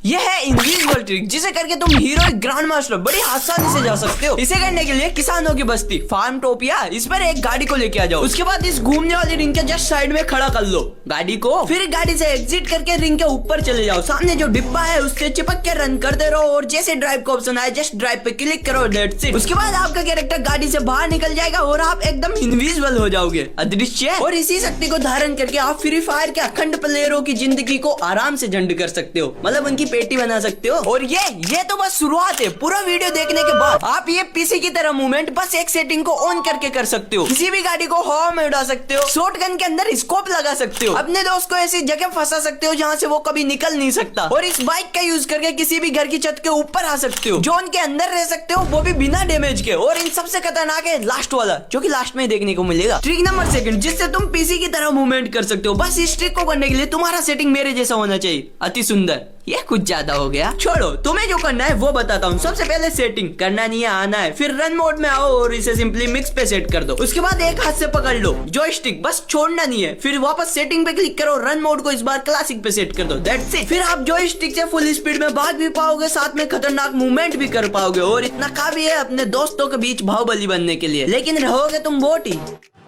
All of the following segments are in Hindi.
ये है इनविजिबल ट्रिक, जिसे करके तुम हीरो ग्रैंड मास्टर बड़ी आसानी से जा सकते हो। इसे करने के लिए किसानों की बस्ती फार्म टोपिया, इस पर एक गाड़ी को लेके आ जाओ। उसके बाद इस घूमने वाली रिंग के जस्ट साइड में खड़ा कर लो गाड़ी को। फिर गाड़ी से एग्जिट करके रिंग के ऊपर चले जाओ। सामने जो डिब्बा है उससे चिपक के रन करते रहो और जैसे ड्राइव का ऑप्शन आए जस्ट ड्राइव पे क्लिक करो, दैट्स इट। उसके बाद आपका कैरेक्टर गाड़ी से बाहर निकल जाएगा और आप एकदम इनविजिबल हो जाओगे, अदृश्य। और इसी शक्ति को धारण करके आप फ्री फायर के अखंड प्लेयरों की जिंदगी को आराम से झंड कर सकते हो, मतलब उनकी पेटी बना सकते हो। और ये तो बस शुरुआत है। पूरा वीडियो देखने के बाद आप ये पीसी की तरह मूवमेंट बस एक सेटिंग को ऑन करके कर सकते हो। किसी भी गाड़ी को हवा में उड़ा सकते हो, शॉटगन के अंदर स्कोप लगा सकते हो, अपने दोस्त को ऐसी जगह फंसा सकते हो जहाँ से वो कभी निकल नहीं सकता। और इस बाइक का यूज करके किसी भी घर की छत के ऊपर आ सकते हो, जोन के अंदर रह सकते हो, वो भी बिना डैमेज के। और इन सबसे खतरनाक है लास्ट वाला, जो कि लास्ट में देखने को मिलेगा। ट्रिक नंबर 2, जिससे तुम पीसी की तरह मूवमेंट कर सकते हो। बस इस ट्रिक को करने के लिए तुम्हारा सेटिंग मेरे जैसा होना चाहिए, अति सुंदर। ये कुछ ज्यादा हो गया, छोड़ो। तुम्हें जो करना है वो बताता हूँ। सबसे पहले सेटिंग करना नहीं है, आना है। फिर रन मोड में आओ और इसे सिंपली मिक्स पे सेट कर दो। उसके बाद एक हाथ से पकड़ लो जॉयस्टिक, बस छोड़ना नहीं है। फिर वापस सेटिंग पे क्लिक करो, रन मोड को इस बार क्लासिक पे सेट कर दो, दैट्स इट। फिर आप जॉयस्टिक से फुल स्पीड में भाग भी पाओगे, साथ में खतरनाक मूवमेंट भी कर पाओगे। और इतना काफी है अपने दोस्तों के बीच बाहुबली बनने के लिए, लेकिन रहोगे तुम बोट ही।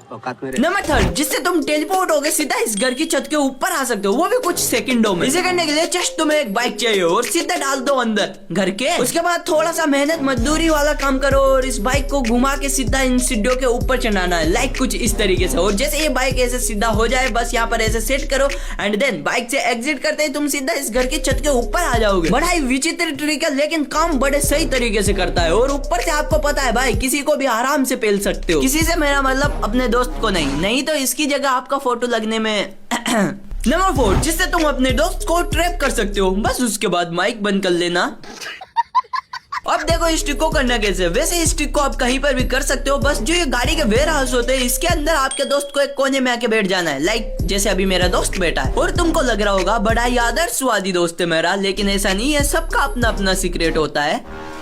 नंबर 3, जिससे तुम टेलीपोर्ट होगे सीधा इस घर की छत के ऊपर आ सकते हो, वो भी कुछ सेकंडों में। इसे करने के लिए जस्ट तुम्हें एक बाइक चाहिए और सीधा डाल दो अंदर घर के। उसके बाद थोड़ा सा मेहनत मजदूरी वाला काम करो और इस बाइक को घुमा के सीधा इन सीढ़ियों के ऊपर चढ़ाना है, लाइक कुछ इस तरीके से। और जैसे ये बाइक ऐसे सीधा हो जाए, बस यहाँ पर ऐसे सेट करो एंड देन बाइक से एग्जिट करते ही तुम सीधा इस घर की छत के ऊपर आ जाओगे। बड़ा ही विचित्र ट्रिक है, लेकिन काम बड़े सही तरीके से करता है। और ऊपर से आपको पता है भाई, किसी को भी आराम से पेल सकते हो। किसी से मेरा मतलब अपने दोस्त को नहीं तो इसकी जगह आपका फोटो लगने में। नंबर 4, जिससे तुम अपने दोस्त को ट्रैप कर सकते हो। बस उसके बाद माइक बंद कर लेना। अब देखो इस ट्रिक को करना कैसे। वैसे इस ट्रिक को आप कहीं पर भी कर सकते हो। बस जो ये गाड़ी के वेयर हाउस होते हैं, इसके अंदर आपके दोस्त को एक कोने में आके बैठ जाना है, लाइक जैसे अभी मेरा दोस्त बैठा है। और तुमको लग रहा होगा बड़ा ही आदर्शवादी दोस्त है मेरा, लेकिन ऐसा नहीं है। सबका अपना अपना सीक्रेट होता है।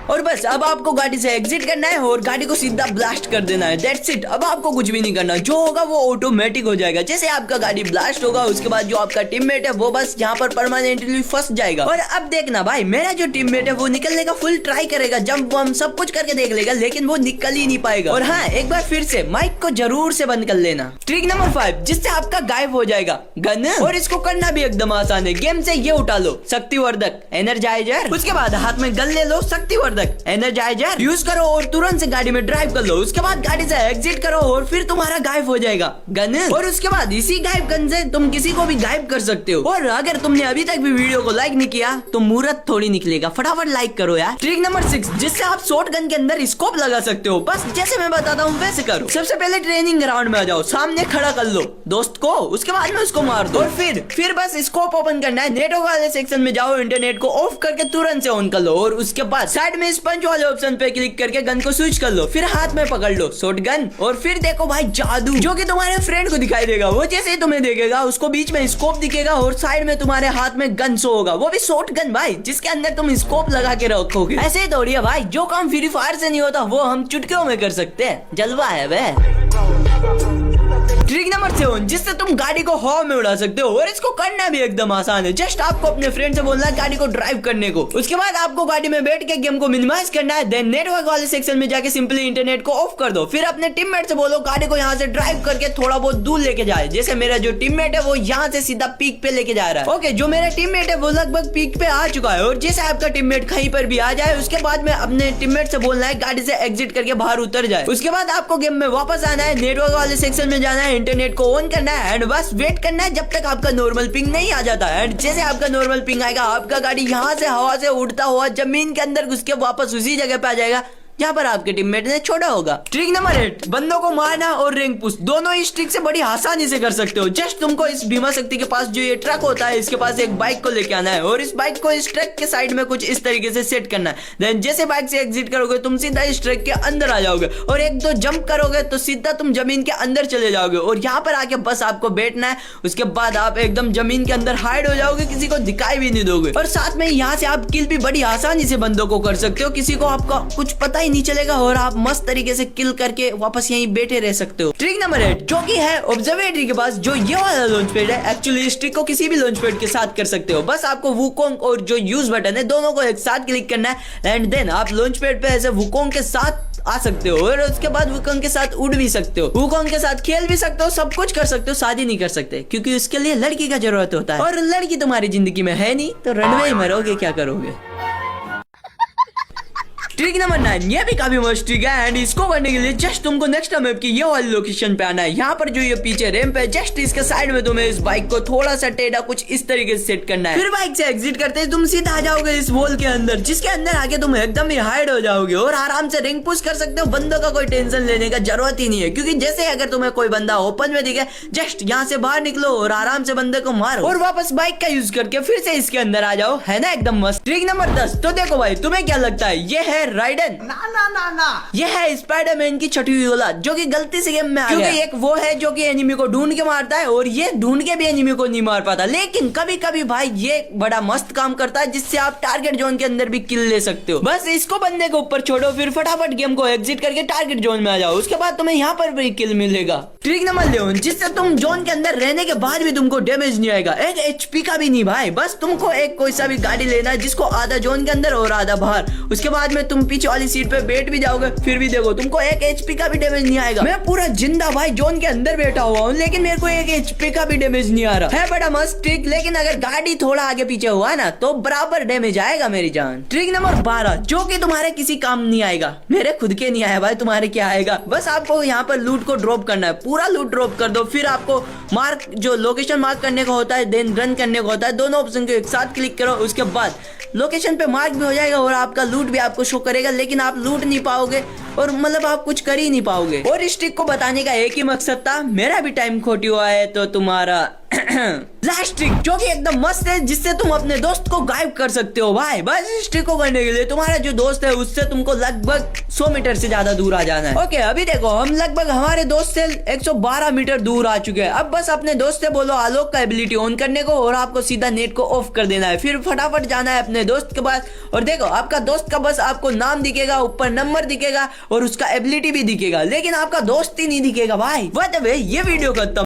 और बस अब आपको गाड़ी से एग्जिट करना है और गाड़ी को सीधा ब्लास्ट कर देना है, दैट्स इट। अब आपको कुछ भी नहीं करना, जो होगा वो ऑटोमेटिक हो जाएगा। जैसे आपका गाड़ी ब्लास्ट होगा, उसके बाद जो आपका टीममेट है वो बस यहाँ पर परमानेंटली फंस जाएगा। और अब देखना भाई, मेरा जो टीममेट है वो निकलने का फुल ट्राई करेगा, जंप वम सब कुछ करके देख लेगा, लेकिन वो निकल ही नहीं पाएगा। और हाँ, एक बार फिर से माइक को जरूर से बंद कर लेना। ट्रिक नंबर 5, जिससे आपका गायब हो जाएगा गन। और इसको करना भी एकदम आसान है। गेम से ये उठा लो, शक्तिवर्धक एनर्जाइजर। उसके बाद हाथ में गन ले लो, शक्तिवर्धक एनर्जाइजर यूज करो और तुरंत से गाड़ी में ड्राइव कर लो। उसके बाद गाड़ी से एग्जिट करो और फिर तुम्हारा गायब हो जाएगा गन। और उसके बाद इसी गायब गन से तुम किसी को भी गायब कर सकते हो। और अगर तुमने अभी तक भी वीडियो को लाइक नहीं किया तो मुहूर्त थोड़ी निकलेगा, फटाफट लाइक करो यार। ट्रिक नंबर 6, जिससे आप शॉट गन के अंदर स्कोप लगा सकते हो। बस जैसे मैं बताता हूँ वैसे करो। सबसे पहले ट्रेनिंग ग्राउंड में आ जाओ, सामने खड़ा कर लो दोस्त को, उसके बाद में उसको मार दो। और फिर बस स्कोप ओपन करना है, नेटवर्क वाले सेक्शन में जाओ, इंटरनेट को ऑफ करके तुरंत से ऑन कर लो। और उसके बाद साइड में स्पंज वाले ऑप्शन पे क्लिक करके गन को स्विच कर लो। फिर हाथ में पकड़ लो शॉट गन और फिर देखो भाई जादू, जो कि तुम्हारे फ्रेंड को दिखाई देगा। वो जैसे ही तुम्हें देखेगा, उसको बीच में स्कोप दिखेगा और साइड में तुम्हारे हाथ में गन शो होगा, वो भी शॉट गन भाई, जिसके अंदर तुम स्कोप लगा के रखोगे। ऐसे ही दौड़िए भाई, जो काम फ्री फायर से नहीं होता वो हम चुटकियों में कर सकते हैं। जलवा है वे। ट्रिक नंबर 7, जिससे तुम गाड़ी को हवा में उड़ा सकते हो। और इसको करना भी एकदम आसान है। जस्ट आपको अपने फ्रेंड से बोलना है गाड़ी को ड्राइव करने को। उसके बाद आपको गाड़ी में बैठ के गेम को मिनिमाइज करना है, देन नेटवर्क वाले सेक्शन में जाके सिंपली इंटरनेट को ऑफ कर दो। फिर अपने टीममेट से बोलो गाड़ी को यहाँ से ड्राइव करके थोड़ा बहुत दूर लेके जाए। जैसे मेरा जो टीममेट है वो यहाँ से सीधा पीक पे लेके जा रहा है। ओके, जो मेरा टीममेट है वो लगभग पीक पे आ चुका है। और जैसे आपका टीममेट कहीं पर भी आ जाए, उसके बाद में अपने टीममेट से बोलना है गाड़ी से एग्जिट करके बाहर उतर जाए। उसके बाद आपको गेम में वापस आना है, नेटवर्क वाले सेक्शन में जाना है, इंटरनेट को ऑन करना है एंड बस वेट करना है जब तक आपका नॉर्मल पिंग नहीं आ जाता। एंड जैसे आपका नॉर्मल पिंग आएगा, आपका गाड़ी यहाँ से हवा से उड़ता हुआ जमीन के अंदर घुस के वापस उसी जगह पे आ जाएगा जहाँ पर आपके टीममेट ने छोड़ा होगा। ट्रिक नंबर 8, बंदों को मारना और रैंक पुश दोनों इस ट्रिक से बड़ी आसानी से कर सकते हो। जस्ट तुमको इस भीमा शक्ति के पास जो ये ट्रक होता है, इसके पास एक बाइक को लेके आना है और इस बाइक को इस ट्रक के साइड में कुछ इस तरीके से सेट करना है। देन जैसे बाइक से एग्जिट करोगे, तुम सीधा इस ट्रक के अंदर आ जाओगे और एक दो जंप करोगे तो सीधा तुम जमीन के अंदर चले जाओगे। और यहाँ पर आके बस आपको बैठना है। उसके बाद आप एकदम जमीन के अंदर हाइड हो जाओगे, किसी को दिखाई भी नहीं दोगे। और साथ में यहाँ से आप किल भी बड़ी आसानी से बंदों को कर सकते हो, किसी को आपका कुछ पता ही ही नहीं चलेगा और आप मस्त तरीके से किल करके वापस यहीं बैठे रह सकते हो। ट्रिक नंबर 8 जो कि है ऑब्जर्वेटरी के पास जो ये वाला लॉन्च पैड है, एक्चुअली इस ट्रिक को किसी भी लॉन्च पैड के साथ कर सकते हो। बस आपको वुकोंग और जो यूज बटन है दोनों को एक साथ क्लिक करना है एंड देन आप लॉन्च पैड पे ऐसे वुकोंग के साथ आ सकते हो और उसके बाद वुकोंग के साथ उड़ भी सकते हो, वुकोंग के साथ खेल भी सकते हो, सब कुछ कर सकते हो, शादी नहीं कर सकते क्योंकि उसके लिए लड़की का जरूरत होता है और लड़की तुम्हारी जिंदगी में है नहीं तो रनवे ही मरोगे, क्या करोगे। ट्रिक नंबर 9 ये भी काफी मस्त ट्रिक है एंड इसको करने के लिए जस्ट तुमको नेक्स्ट मैप की ये वाली लोकेशन पे आना है। यहाँ पर जो ये पीछे रैंप है जस्ट इसके साइड में तुम्हें इस बाइक को थोड़ा सा टेढ़ा कुछ इस तरीके से सेट करना है। फिर बाइक से एग्जिट करते तुम सीधा आ जाओगे इस वॉल के अंदर, जिसके अंदर आके तुम एकदम ही हाइड हो जाओगे और आराम से रिंग पुश कर सकते हो। बंदों का कोई टेंशन लेने का जरूरत ही नहीं है क्योंकि जैसे अगर तुम्हें कोई बंदा ओपन में दिखे जस्ट यहाँ से बाहर निकलो और आराम से बंदे को मारो और वापस बाइक का यूज करके फिर से इसके अंदर आ जाओ, है ना एकदम मस्त। ट्रिक नंबर 10 तो देखो भाई तुम्हें क्या लगता है, ये है राइडन ना ये है स्पाइडरमैन की छठी हुई औलाद जो कि गलती से गेम में आ गया। क्योंकि एक वो है जो कि एनिमी को ढूंढ के मारता है और ये ढूंढ के भी एनिमी को नहीं मार पाता, लेकिन कभी कभी भाई ये बड़ा मस्त काम करता है जिससे आप टारगेट जोन के अंदर भी किल ले सकते हो। बस इसको बंदे के ऊपर छोड़ो फिर फटाफट गेम को एग्जिट करके टारगेट जोन में आ जाओ, उसके बाद तुम्हें यहाँ पर भी किल मिलेगा। ट्रिक नंबर 11 जिससे तुम जोन के अंदर रहने के बाद भी तुमको डैमेज नहीं आएगा, एक एचपी का भी नहीं भाई। बस तुमको एक कोई सा भी गाड़ी लेना है जिसको आधा जोन के अंदर और आधा बाहर, उसके बाद में तुम पीछे वाली सीट पे बैठ भी जाओगे फिर भी देखो तुमको एक एचपी का भी डैमेज नहीं आएगा। मैं पूरा जिंदा भाई जोन के अंदर बैठा हुआ हूँ लेकिन मेरे को एक एचपी का भी डैमेज नहीं आ रहा है, बड़ा मस्त ट्रिक। लेकिन अगर गाड़ी थोड़ा आगे पीछे हुआ ना तो बराबर डैमेज आएगा मेरी जान। ट्रिक नंबर 12 जो कि तुम्हारे किसी काम नहीं आएगा, मेरे खुद के नहीं आया भाई, तुम्हारे क्या आएगा। बस आपको यहाँ पर लूट को ड्रॉप करना है, पूरा लूट ड्रॉप कर दो, फिर आपको मार्क जो लोकेशन मार्क करने का होता है देन रन करने का होता है, दोनों ऑप्शन को एक साथ क्लिक करो, उसके बाद लोकेशन पे मार्क भी हो जाएगा और आपका लूट भी आपको शो करेगा, लेकिन आप लूट नहीं पाओगे और मतलब आप कुछ कर ही नहीं पाओगे। और इस ट्रिक को बताने का एक ही मकसद था, मेरा भी टाइम खोटी हुआ है तो तुम्हारा लास्ट ट्रिक जो कि एकदम मस्त है जिससे तुम अपने दोस्त को गायब कर सकते हो भाई। बस इस ट्रिक को करने के लिए तुम्हारा जो दोस्त है उससे तुमको लगभग 100 मीटर से ज्यादा दूर आ जाना है। ओके अभी देखो हम लगभग हमारे दोस्त से 112 मीटर दूर आ चुके हैं। अब बस अपने दोस्त से बोलो आलोक का एबिलिटी ऑन करने को और आपको सीधा नेट को ऑफ कर देना है, फिर फटाफट जाना है अपने दोस्त के पास और देखो आपका दोस्त का बस आपको नाम दिखेगा, ऊपर नंबर दिखेगा और उसका एबिलिटी भी दिखेगा, लेकिन आपका दोस्त ही नहीं दिखेगा भाई। ये वीडियो खत्म।